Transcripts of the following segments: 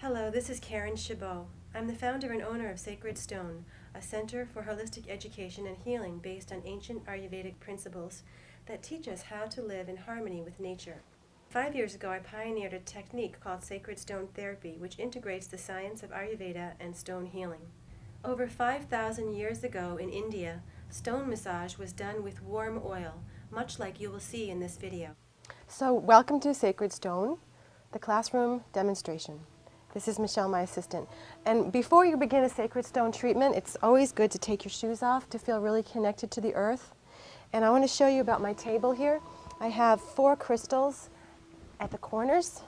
Hello, this is Karyn Chabots. I'm the founder and owner of Sacred Stone, a center for holistic education and healing based on ancient Ayurvedic principles that teach us how to live in harmony with nature. 5 years ago, I pioneered a technique called Sacred Stone Therapy, which integrates the science of Ayurveda and stone healing. Over 5,000 years ago in India, stone massage was done with warm oil, much like you will see in this video. So welcome to Sacred Stone, the classroom demonstration. This is Michelle, my assistant. And before you begin a Sacred Stone treatment, it's always good to take your shoes off to feel really connected to the earth. And I want to show you about my table here. I have 4 crystals at the corners.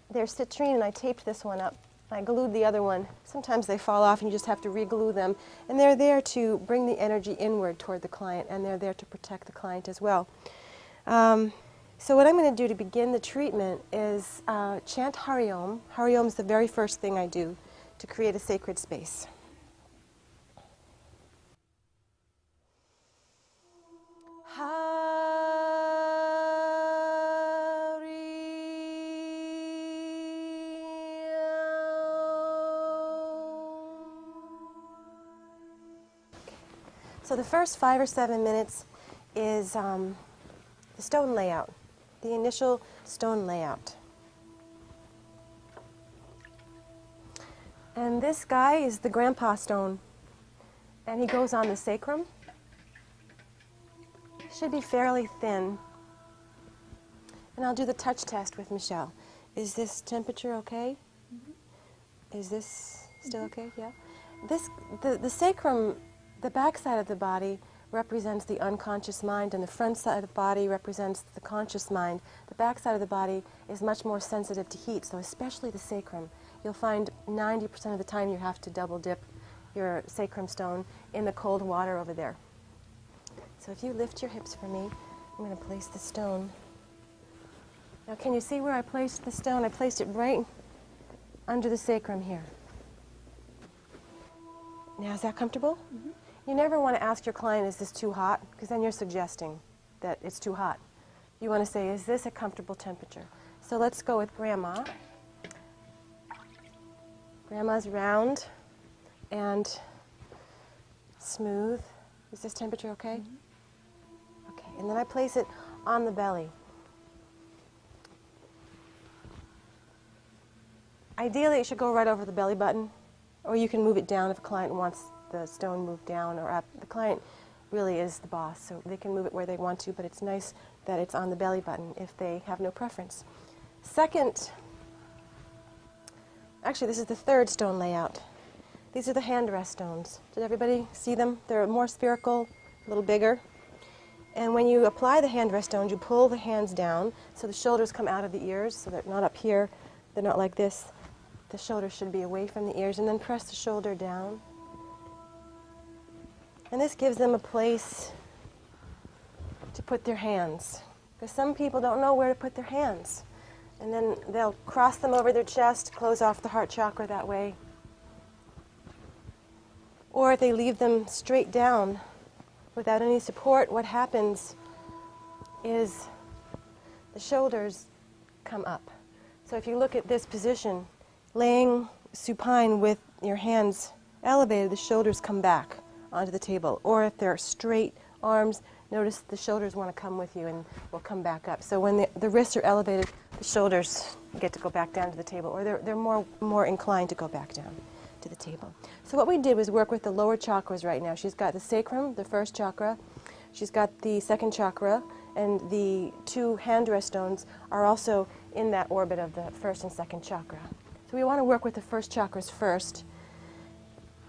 They're citrine, and I taped this one up. I glued the other one. Sometimes they fall off and you just have to re-glue them. And they're there to bring the energy inward toward the client, and they're there to protect the client as well. So what I'm going to do to begin the treatment is chant Hari Om. Hari Om is the very first thing I do to create a sacred space. So the first 5 or 7 minutes is the stone layout, the initial stone layout. And this guy is the grandpa stone, and he goes on the sacrum. Should be fairly thin. And I'll do the touch test with Michelle. Is this temperature okay? Mm-hmm. Is this still okay? Yeah. The sacrum, the back side of the body, represents the unconscious mind, and the front side of the body represents the conscious mind. The back side of the body is much more sensitive to heat, so especially the sacrum. You'll find 90% of the time you have to double dip your sacrum stone in the cold water over there. So if you lift your hips for me, I'm going to place the stone. Now can you see where I placed the stone? I placed it right under the sacrum here. Now is that comfortable? Mm-hmm. You never want to ask your client, is this too hot? Because then you're suggesting that it's too hot. You want to say, is this a comfortable temperature? So let's go with Grandma. Grandma's round and smooth. Is this temperature okay? Mm-hmm. Okay, and then I place it on the belly. Ideally, it should go right over the belly button, or you can move it down if a client wants the stone moved down or up. The client really is the boss, so they can move it where they want to, but it's nice that it's on the belly button if they have no preference. Second, actually this is the third stone layout. These are the hand rest stones. Did everybody see them? They're more spherical, a little bigger. And when you apply the hand rest stones, you pull the hands down so the shoulders come out of the ears, so they're not up here, they're not like this. The shoulders should be away from the ears, and then press the shoulder down. And this gives them a place to put their hands, because some people don't know where to put their hands. And then they'll cross them over their chest, close off the heart chakra that way. Or if they leave them straight down without any support, what happens is the shoulders come up. So if you look at this position, laying supine with your hands elevated, the shoulders come back onto the table. Or if they're straight arms, notice the shoulders want to come with you and will come back up. So when the wrists are elevated, the shoulders get to go back down to the table, or they're more inclined to go back down to the table. So what we did was work with the lower chakras right now. She's got the sacrum, the first chakra. She's got the second chakra, and the 2 hand rest stones are also in that orbit of the first and second chakra. So we want to work with the first chakras first,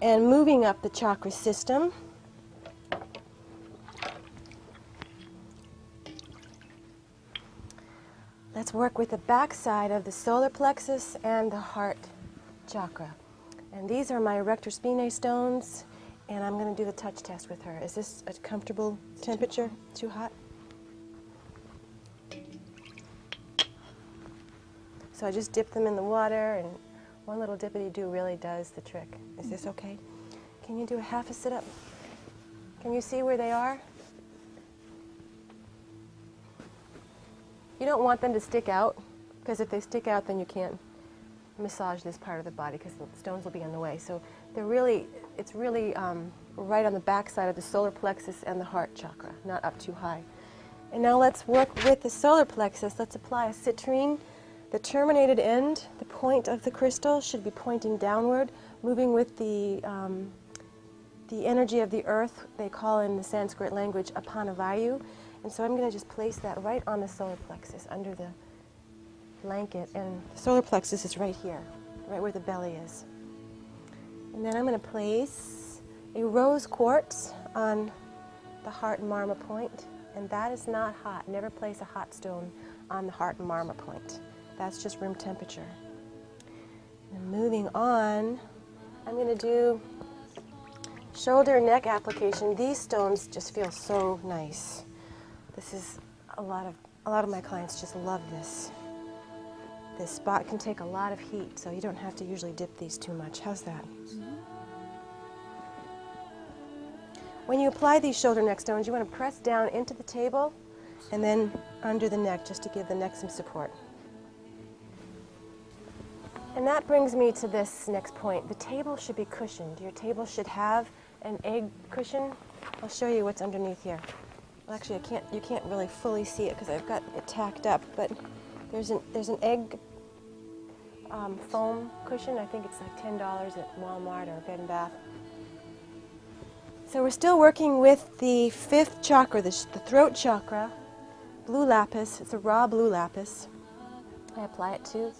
and moving up the chakra system. Let's work with the back side of the solar plexus and the heart chakra. And these are my erector spinae stones, and I'm going to do the touch test with her. Is this a comfortable temperature? Too hot? So I just dip them in the water, and one little dippity-do really does the trick. Is this okay? Can you do a half a sit-up? Can you see where they are? You don't want them to stick out, because if they stick out, then you can't massage this part of the body because the stones will be in the way. So it's really right on the back side of the solar plexus and the heart chakra, not up too high. And now let's work with the solar plexus. Let's apply a citrine. The terminated end, the point of the crystal, should be pointing downward, moving with the energy of the earth. They call in the Sanskrit language apanavayu. And so I'm going to just place that right on the solar plexus under the blanket. And the solar plexus is right here, right where the belly is. And then I'm going to place a rose quartz on the heart and marma point. And that is not hot. Never place a hot stone on the heart and marma point. That's just room temperature. And moving on, I'm going to do shoulder and neck application. These stones just feel so nice. This is a lot of my clients just love this. This spot can take a lot of heat, so you don't have to usually dip these too much. How's that? Mm-hmm. When you apply these shoulder neck stones, you want to press down into the table and then under the neck just to give the neck some support. And that brings me to this next point. The table should be cushioned. Your table should have an egg cushion. I'll show you what's underneath here. Well, actually, you can't really fully see it because I've got it tacked up, but there's an egg foam cushion. I think it's like $10 at Walmart or Bed and Bath. So we're still working with the fifth chakra, the throat chakra, blue lapis. It's a raw blue lapis. I apply it to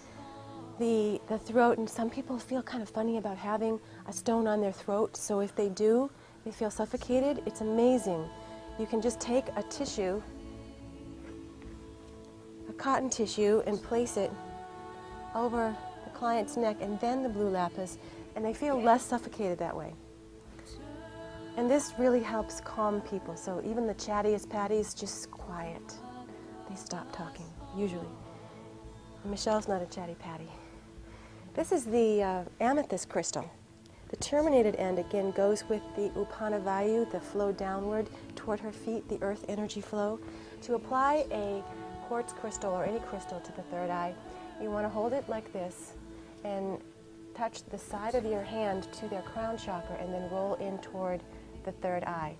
the throat, and some people feel kind of funny about having a stone on their throat, so if they do, they feel suffocated. It's amazing. You can just take a tissue, a cotton tissue, and place it over the client's neck and then the blue lapis, and they feel less suffocated that way. And this really helps calm people, so even the chattiest patties just quiet. They stop talking, usually. Michelle's not a chatty patty. This is the amethyst crystal. The terminated end, again, goes with the upanavayu, the flow downward toward her feet, the earth energy flow. To apply a quartz crystal or any crystal to the third eye, you want to hold it like this and touch the side of your hand to their crown chakra and then roll in toward the third eye.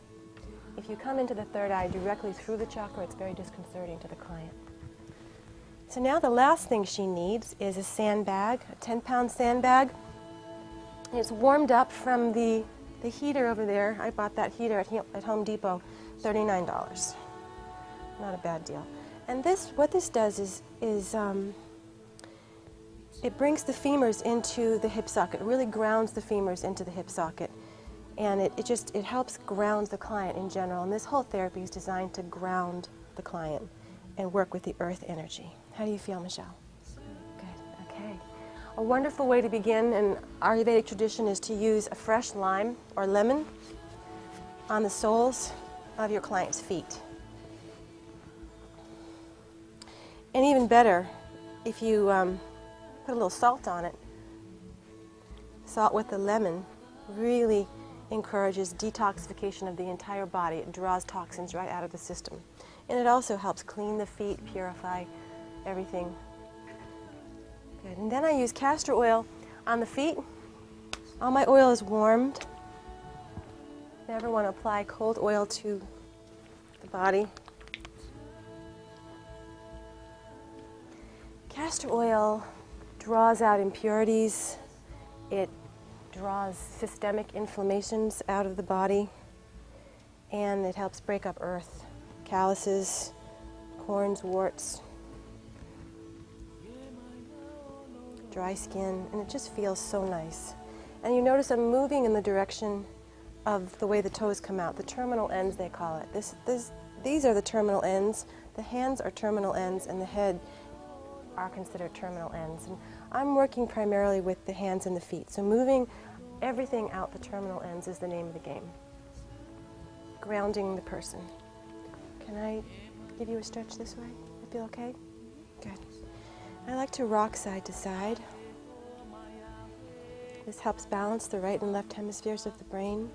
If you come into the third eye directly through the chakra, it's very disconcerting to the client. So now the last thing she needs is a sandbag, a 10-pound sandbag. It's warmed up from the heater over there. I bought that heater at Home Depot, $39. Not a bad deal. And what this does is it brings the femurs into the hip socket. It really grounds the femurs into the hip socket. And it helps ground the client in general. And this whole therapy is designed to ground the client and work with the earth energy. How do you feel, Michelle? Good, okay. A wonderful way to begin in Ayurvedic tradition is to use a fresh lime or lemon on the soles of your client's feet. And even better, if you put a little salt on it. Salt with the lemon really encourages detoxification of the entire body. It draws toxins right out of the system. And it also helps clean the feet, purify everything. Good. And then I use castor oil on the feet. All my oil is warmed. Never want to apply cold oil to the body. Castor oil draws out impurities. It draws systemic inflammations out of the body, and it helps break up earth, calluses, corns, warts, dry skin, and it just feels so nice. And you notice I'm moving in the direction of the way the toes come out, the terminal ends they call it. These are the terminal ends. The hands are terminal ends, and the head are considered terminal ends. And I'm working primarily with the hands and the feet, so moving everything out the terminal ends is the name of the game. Grounding the person. Can I give you a stretch this way? I feel okay? Good. I like to rock side to side. This helps balance the right and left hemispheres of the brain.